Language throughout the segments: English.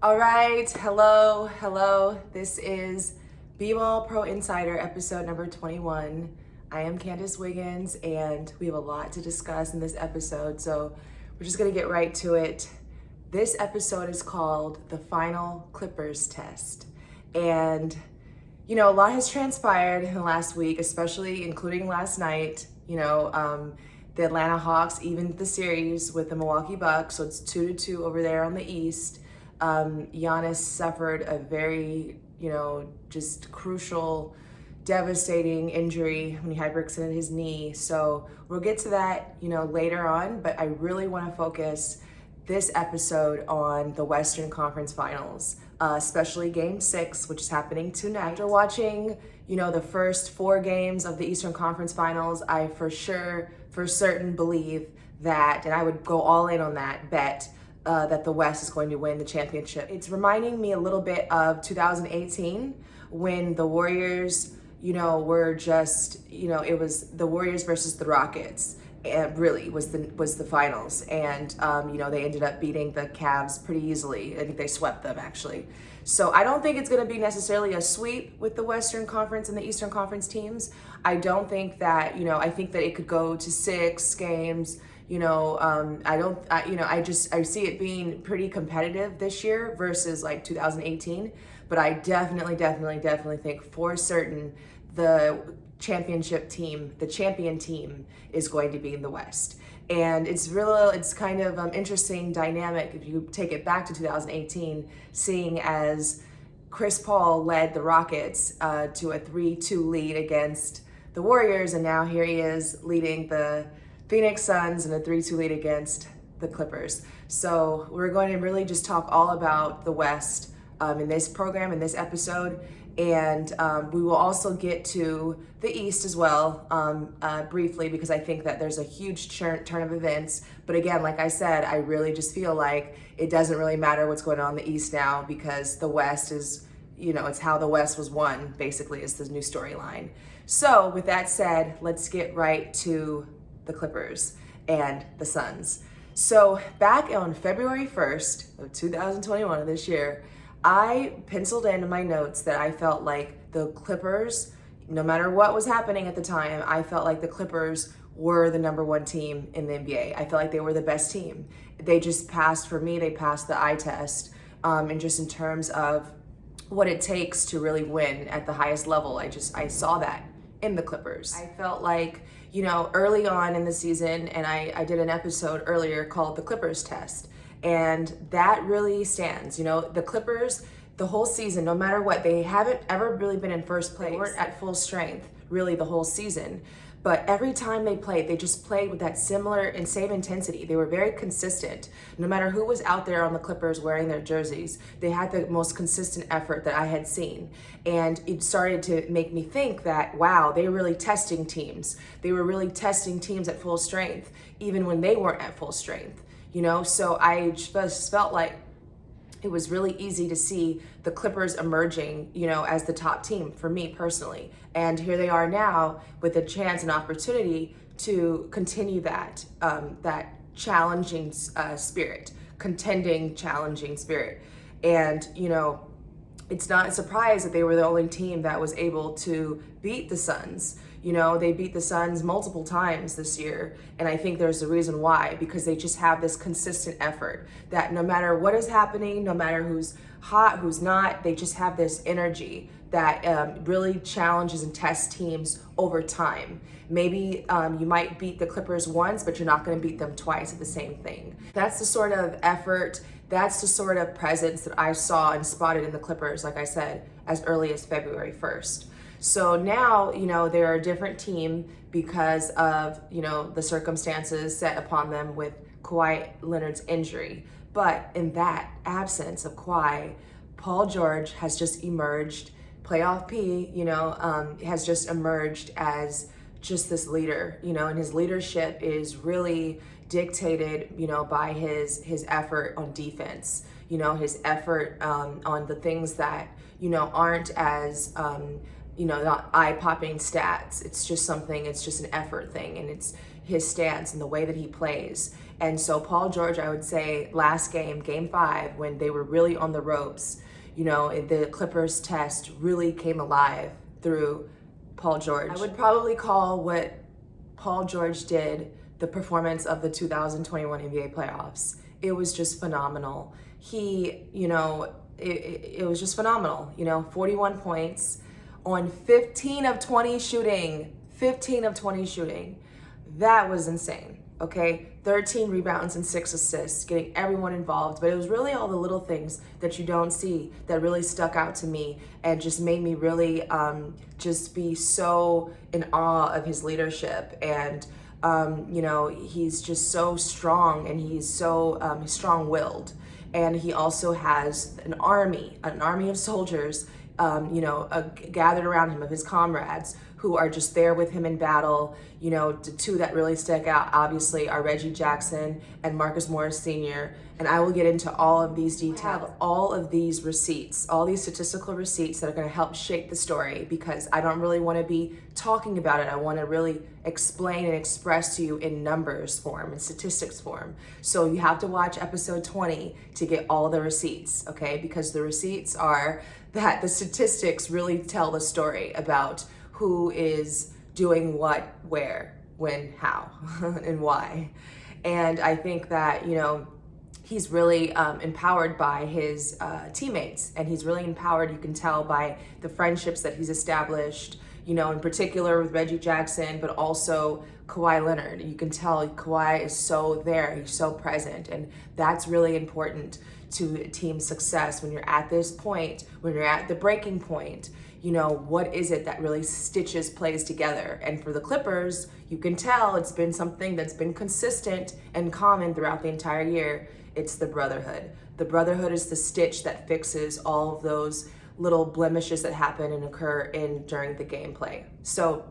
All right, hello. This is B-Ball Pro Insider episode number 21. I am Candace Wiggins, and we have a lot to discuss in this episode, so we're just gonna get right to it. This episode is called The Final Clippers Test. And, a lot has transpired in the last week, especially including last night. The Atlanta Hawks evened the series with the Milwaukee Bucks, so it's 2-2 over there on the East. Giannis suffered a very, just crucial, devastating injury when he hyperextended his knee. So we'll get to that, later on, but I really want to focus this episode on the Western Conference Finals, especially Game 6, which is happening tonight. After watching, the first 4 games of the Eastern Conference Finals, I for certain believe that, and I would go all in on that bet, that the West is going to win the championship. It's reminding me a little bit of 2018 when the Warriors, were just, it was the Warriors versus the Rockets. And really was the finals, and they ended up beating the Cavs pretty easily. I think they swept them actually. So I don't think it's going to be necessarily a sweep with the Western Conference and the Eastern Conference teams. I don't think that I think that it could go to 6 games. I see it being pretty competitive this year versus like 2018. But I definitely think for certain the champion team is going to be in the West. And it's kind of interesting dynamic if you take it back to 2018, seeing as Chris Paul led the Rockets to a 3-2 lead against the Warriors, and now here he is leading the Phoenix Suns in a 3-2 lead against the Clippers. So we're going to really just talk all about the West in this program, in this episode. And we will also get to the East as well, briefly, because I think that there's a huge turn of events. But again, like I said, I really just feel like it doesn't really matter what's going on in the East now, because the West is, it's how the West was won, basically, is the new storyline. So with that said, let's get right to the Clippers and the Suns. So back on February 1st of 2021 of this year, I penciled into my notes that I felt like the Clippers, no matter what was happening at the time, I felt like the Clippers were the number 1 team in the NBA. I felt like they were the best team. They just passed, for me, they passed the eye test, and just in terms of what it takes to really win at the highest level. I saw that in the Clippers. I felt like, early on in the season, and I did an episode earlier called The Clippers Test. And that really stands. The Clippers, the whole season, no matter what, they haven't ever really been in first place. They weren't at full strength, really, the whole season. But every time they played, they just played with that similar and same intensity. They were very consistent. No matter who was out there on the Clippers wearing their jerseys, they had the most consistent effort that I had seen. And it started to make me think that, wow, they were really testing teams. They were really testing teams at full strength, even when they weren't at full strength. So I just felt like it was really easy to see the Clippers emerging, as the top team for me personally. And here they are now with a chance and opportunity to continue that challenging spirit, contending, challenging spirit. And, it's not a surprise that they were the only team that was able to beat the Suns. They beat the Suns multiple times this year, and I think there's a reason why, because they just have this consistent effort that no matter what is happening, no matter who's hot, who's not, they just have this energy that really challenges and tests teams over time. Maybe you might beat the Clippers once, but you're not going to beat them twice at the same thing. That's the sort of effort, that's the sort of presence that I saw and spotted in the Clippers, like I said, as early as February 1st. So now, they're a different team because of, the circumstances set upon them with Kawhi Leonard's injury. But in that absence of Kawhi, Paul George has just emerged, playoff P, has just emerged as just this leader, and his leadership is really dictated, by his effort on defense, his effort on the things that, aren't as, not eye-popping stats. It's just an effort thing. And it's, his stance and the way that he plays. And so Paul George, I would say last game, game 5, when they were really on the ropes, the Clippers test really came alive through Paul George. I would probably call what Paul George did the performance of the 2021 NBA playoffs. It was just phenomenal. He, it was just phenomenal. 41 points on 15 of 20 shooting. 15 of 20 shooting. That was insane. Okay, 13 rebounds and 6 assists, getting everyone involved. But it was really all the little things that you don't see that really stuck out to me and just made me really just be so in awe of his leadership. And he's just so strong, and he's so strong-willed. And he also has an army of soldiers, gathered around him, of his comrades who are just there with him in battle. The two that really stick out, obviously, are Reggie Jackson and Marcus Morris Sr. And I will get into all of these details. I have all of these receipts, all these statistical receipts that are going to help shape the story, because I don't really want to be talking about it. I want to really explain and express to you in numbers form, in statistics form. So you have to watch episode 20 to get all the receipts, okay? Because the receipts are that the statistics really tell the story about who is doing what, where, when, how, and why. And I think that, he's really empowered by his teammates, and he's really empowered, you can tell, by the friendships that he's established, in particular with Reggie Jackson, but also Kawhi Leonard. You can tell Kawhi is so there, he's so present, and that's really important to team success when you're at this point, when you're at the breaking point. What is it that really stitches plays together? And for the Clippers, you can tell it's been something that's been consistent and common throughout the entire year. It's the brotherhood. The brotherhood is the stitch that fixes all of those little blemishes that happen and occur during the gameplay. So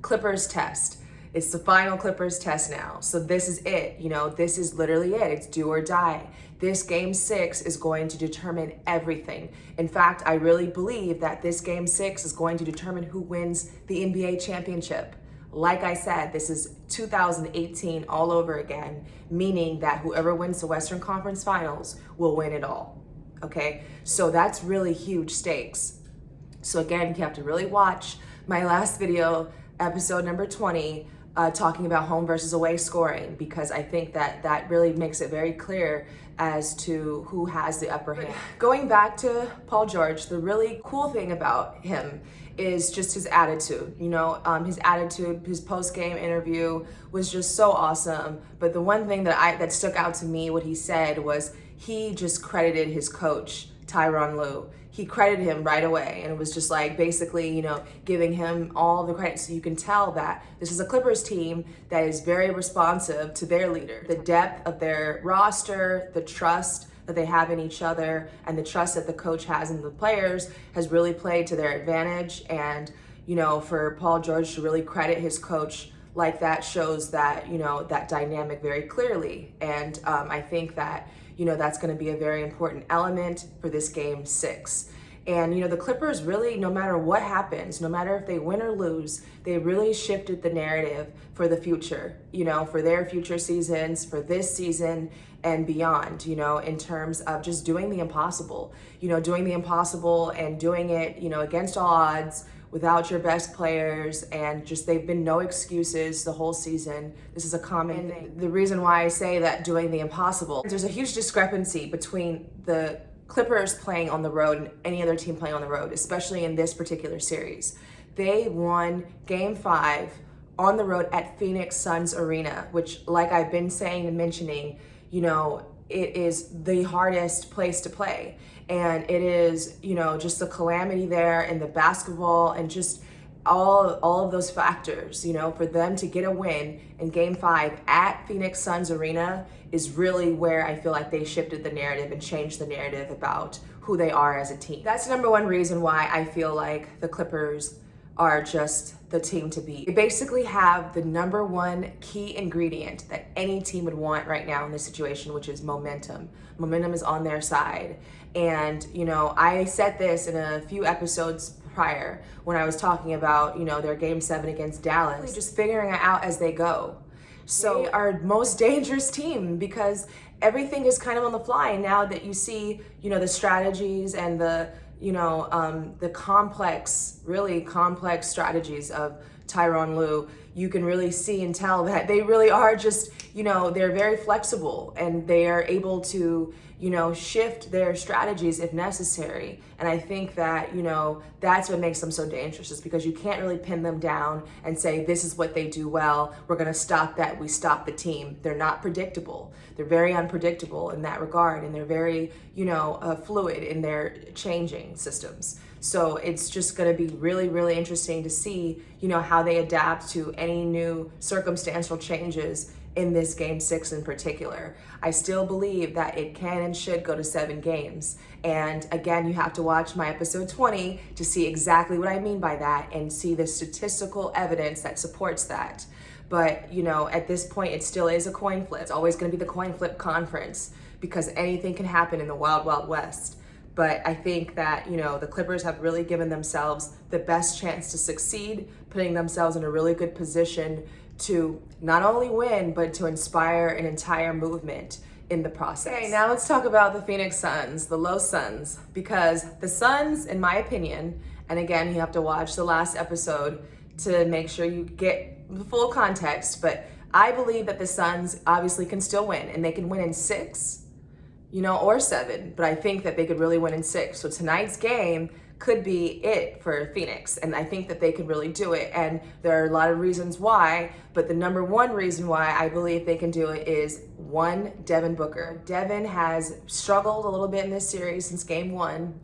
Clippers test. It's the final Clippers test now. So this is it. This is literally it. It's do or die. This game 6 is going to determine everything. In fact, I really believe that this game 6 is going to determine who wins the NBA championship. Like I said, this is 2018 all over again, meaning that whoever wins the Western Conference Finals will win it all. Okay? So that's really huge stakes. So again, you have to really watch my last video, episode number 20, talking about home versus away scoring, because I think that really makes it very clear as to who has the upper hand. Going back to Paul George, the really cool thing about him is just his attitude. His attitude, his post-game interview was just so awesome. But the one thing that stuck out to me, what he said, was he just credited his coach, Tyronn Lue. He credited him right away, and it was just like basically, giving him all the credit. So you can tell that this is a Clippers team that is very responsive to their leader. The depth of their roster, the trust that they have in each other, and the trust that the coach has in the players has really played to their advantage. And, for Paul George to really credit his coach like that shows that, that dynamic very clearly. And I think that, that's going to be a very important element for this game 6. And, the Clippers really, no matter what happens, no matter if they win or lose, they really shifted the narrative for the future, for their future seasons, for this season and beyond, in terms of just doing the impossible, doing the impossible and doing it, against all odds, without your best players, and just they've been no excuses the whole season. This is a common thing. The reason why I say that doing the impossible, there's a huge discrepancy between the Clippers playing on the road and any other team playing on the road, especially in this particular series. They won game 5 on the road at Phoenix Suns Arena, which, like I've been saying and mentioning, it is the hardest place to play. And it is, just the calamity there and the basketball and just all of those factors, for them to get a win in game 5 at Phoenix Suns Arena is really where I feel like they shifted the narrative and changed the narrative about who they are as a team. That's the number one reason why I feel like the Clippers are just the team to beat. They basically have the number one key ingredient that any team would want right now in this situation, which is momentum. Momentum is on their side. And, I said this in a few episodes prior when I was talking about, their game 7 against Dallas. Really just figuring it out as they go. So they are most dangerous team because everything is kind of on the fly. And now that you see, the strategies and the complex, really complex strategies of Tyronn Lue, you can really see and tell that they really are just, they're very flexible and they are able to, shift their strategies if necessary. And I think that, that's what makes them so dangerous, is because you can't really pin them down and say, this is what they do well, we're gonna stop that, we stop the team. They're not predictable. They're very unpredictable in that regard, and they're very, fluid in their changing systems. So it's just going to be really, really interesting to see, how they adapt to any new circumstantial changes in this game 6 in particular. I still believe that it can and should go to 7 games. And again, you have to watch my episode 20 to see exactly what I mean by that and see the statistical evidence that supports that. But, at this point, it still is a coin flip. It's always going to be the coin flip conference because anything can happen in the wild, wild west. But I think that, the Clippers have really given themselves the best chance to succeed, putting themselves in a really good position to not only win, but to inspire an entire movement in the process. Okay, now let's talk about the Phoenix Suns, the Los Suns, because the Suns, in my opinion, and again, you have to watch the last episode to make sure you get the full context, but I believe that the Suns obviously can still win, and they can win in 6, or 7, but I think that they could really win in 6. So tonight's game could be it for Phoenix, and I think that they could really do it. And there are a lot of reasons why, but the number one reason why I believe they can do it is, 1, Devin Booker. Devin has struggled a little bit in this series since game 1,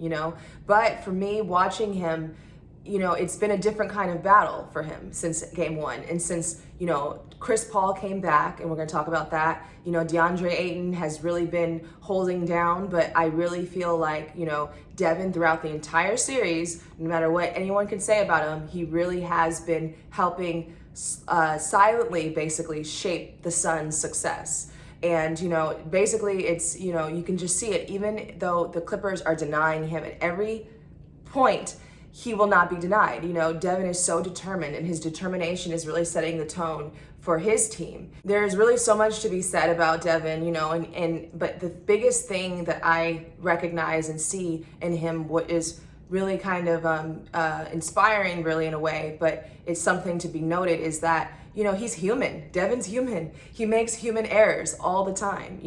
but for me, watching him, it's been a different kind of battle for him since game 1. And since, Chris Paul came back, and we're going to talk about that, DeAndre Ayton has really been holding down, but I really feel like, Devin throughout the entire series, no matter what anyone can say about him, he really has been helping silently basically shape the Suns' success. And, basically it's, you can just see it, even though the Clippers are denying him at every point, he will not be denied. Devin is so determined, and his determination is really setting the tone for his team. There's really so much to be said about Devin, but the biggest thing that I recognize and see in him, what is really kind of inspiring really in a way, but it's something to be noted, is that, he's human. Devin's human. He makes human errors all the time,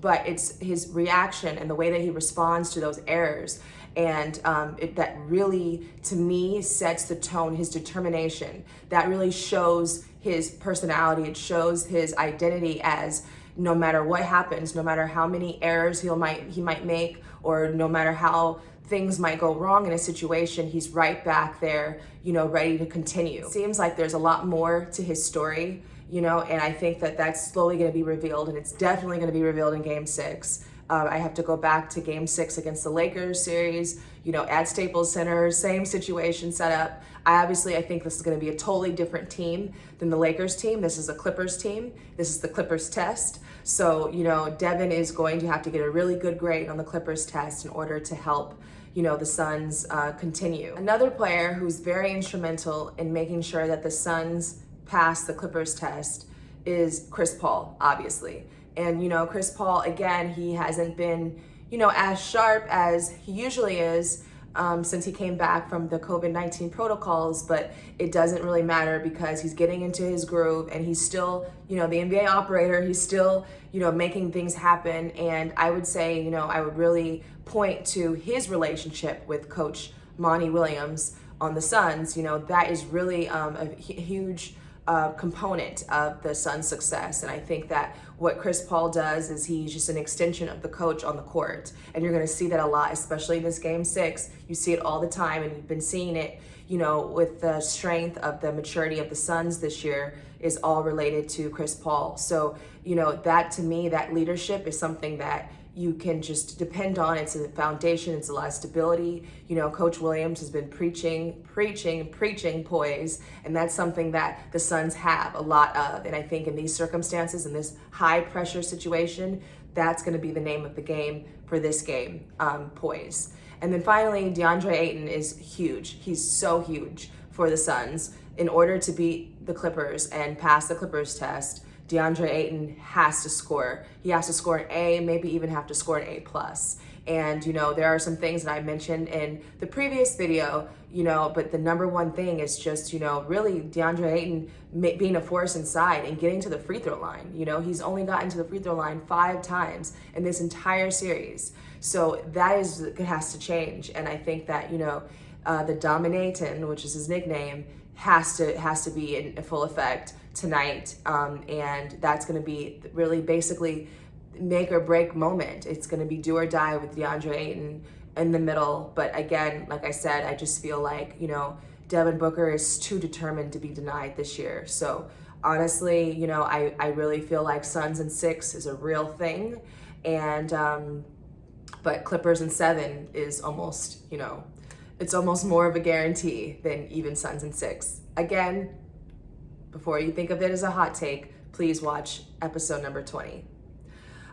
but it's his reaction and the way that he responds to those errors. And that really, to me, sets the tone, his determination. That really shows his personality. It shows his identity as, no matter what happens, no matter how many errors he might make, or no matter how things might go wrong in a situation, he's right back there, ready to continue. It seems like there's a lot more to his story, and I think that that's slowly going to be revealed, and it's definitely going to be revealed in game 6. I have to go back to game 6 against the Lakers series, at Staples Center, same situation set up. I think this is going to be a totally different team than the Lakers team. This is a Clippers team. This is the Clippers test. So, Devin is going to have to get a really good grade on the Clippers test in order to help, the Suns continue. Another player who's very instrumental in making sure that the Suns pass the Clippers test is Chris Paul, obviously. And, Chris Paul, again, he hasn't been, as sharp as he usually is since he came back from the COVID-19 protocols, but it doesn't really matter because he's getting into his groove, and he's still, the NBA operator. He's still, making things happen. And I would say, I would really point to his relationship with Coach Monty Williams on the Suns. That is really a huge component of the Suns' success. And I think that what Chris Paul does is he's just an extension of the coach on the court. And you're going to see that a lot, especially in this game 6. You see it all the time, and you've been seeing it, with the strength of the maturity of the Suns this year is all related to Chris Paul. So, that to me, that leadership is something that you can just depend on. It's a foundation. It's a lot of stability. Coach Williams has been preaching poise, and that's something that the Suns have a lot of. And I think in these circumstances, in this high pressure situation, that's going to be the name of the game for this game, poise. And then finally, DeAndre Ayton is huge. He's so huge for the Suns. In order to beat the Clippers and pass the Clippers test, DeAndre Ayton has to score. He has to score an A, maybe even have to score an A+. And, there are some things that I mentioned in the previous video, but the number one thing is just, really DeAndre Ayton being a force inside and getting to the free throw line. He's only gotten to the free throw line 5 times in this entire series. So that has to change. And I think that, the Dominatin, which is his nickname, has to be in full effect tonight. And that's going to be really basically make or break moment. It's going to be do or die with DeAndre Ayton in the middle. But again, like I said, I just feel like, Devin Booker is too determined to be denied this year. So honestly, I really feel like Suns in 6 is a real thing. And, but Clippers in 7 is almost, it's almost more of a guarantee than even Suns in 6. Again, before you think of it as a hot take, please watch episode number 20.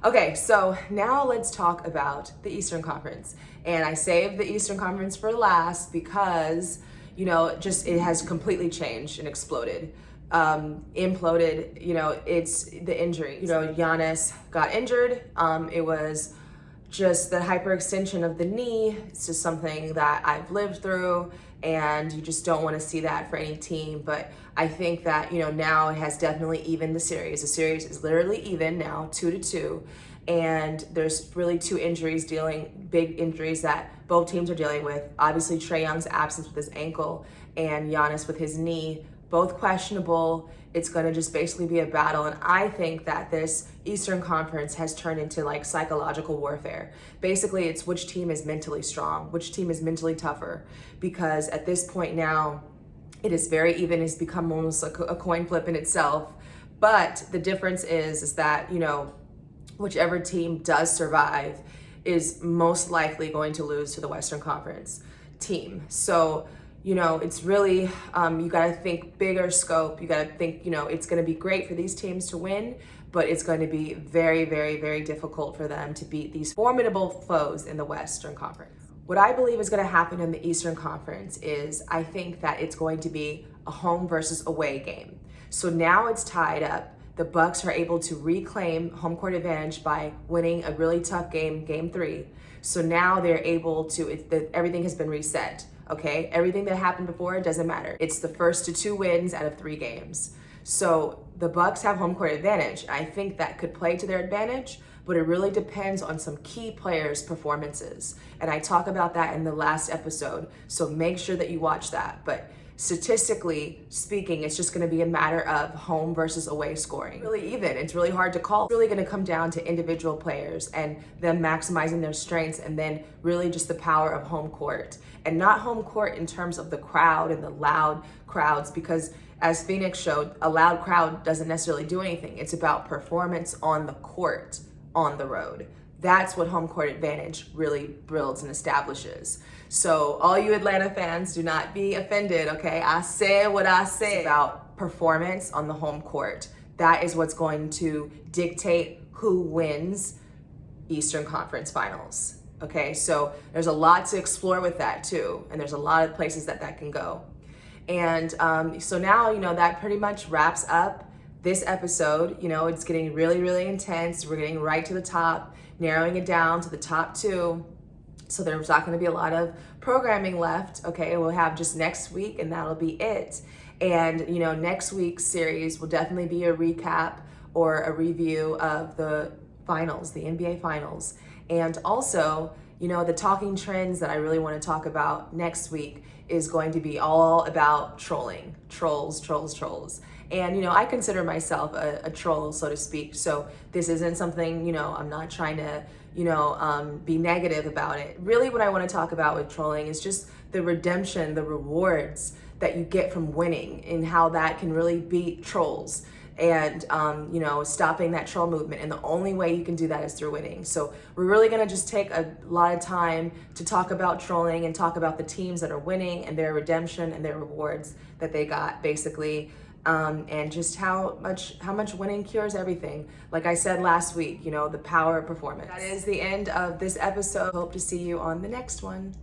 Okay, so now let's talk about the Eastern Conference. And I saved the Eastern Conference for last because, just it has completely changed and exploded. Imploded, it's the injury. Giannis got injured. It was just the hyperextension of the knee. It's just something that I've lived through, and you just don't want to see that for any team. But I think that, now it has definitely evened the series. The series is literally even now, 2-2. And there's really 2 big injuries that both teams are dealing with. Obviously, Trae Young's absence with his ankle and Giannis with his knee, both questionable. It's going to just basically be a battle. And I think that this Eastern Conference has turned into like psychological warfare. Basically, it's which team is mentally strong, which team is mentally tougher. Because at this point now, it is very even. It's become almost like a coin flip in itself. But the difference is that, whichever team does survive is most likely going to lose to the Western Conference team. So, it's really, you got to think bigger scope. You got to think, it's going to be great for these teams to win, but it's going to be very, very, very difficult for them to beat these formidable foes in the Western Conference. What I believe is going to happen in the Eastern Conference is I think that it's going to be a home versus away game. So now it's tied up. The Bucks are able to reclaim home court advantage by winning a really tough game, game 3. So now they're able to, everything has been reset, okay? Everything that happened before, it doesn't matter. It's the first to 2 wins out of 3 games. So the Bucks have home court advantage. I think that could play to their advantage, but it really depends on some key players' performances. And I talk about that in the last episode, so make sure that you watch that. But statistically speaking, it's just going to be a matter of home versus away scoring. Really even. It's really hard to call. It's really going to come down to individual players and them maximizing their strengths, and then really just the power of home court. And not home court in terms of the crowd and the loud crowds, because as Phoenix showed, a loud crowd doesn't necessarily do anything. It's about performance on the court, on the road. That's what home court advantage really builds and establishes. So all you Atlanta fans, do not be offended, okay? I said what I said. It's about performance on the home court. That is what's going to dictate who wins Eastern Conference Finals, okay? So there's a lot to explore with that too, and there's a lot of places that can go. And so now, that pretty much wraps up this episode. It's getting really, really intense. We're getting right to the top, narrowing it down to the top 2. So there's not going to be a lot of programming left. Okay, we'll have just next week, and that'll be it. And next week's series will definitely be a recap or a review of the finals, the NBA finals. And also, the talking trends that I really want to talk about next week is going to be all about trolling, trolls. And, I consider myself a troll, so to speak. So this isn't something, I'm not trying to, be negative about it. Really what I want to talk about with trolling is just the redemption, the rewards that you get from winning, and how that can really beat trolls. And, stopping that troll movement. And the only way you can do that is through winning. So we're really going to just take a lot of time to talk about trolling and talk about the teams that are winning and their redemption and their rewards that they got basically and just how much winning cures everything. Like I said last week, the power of performance. That is the end of this episode. Hope to see you on the next one.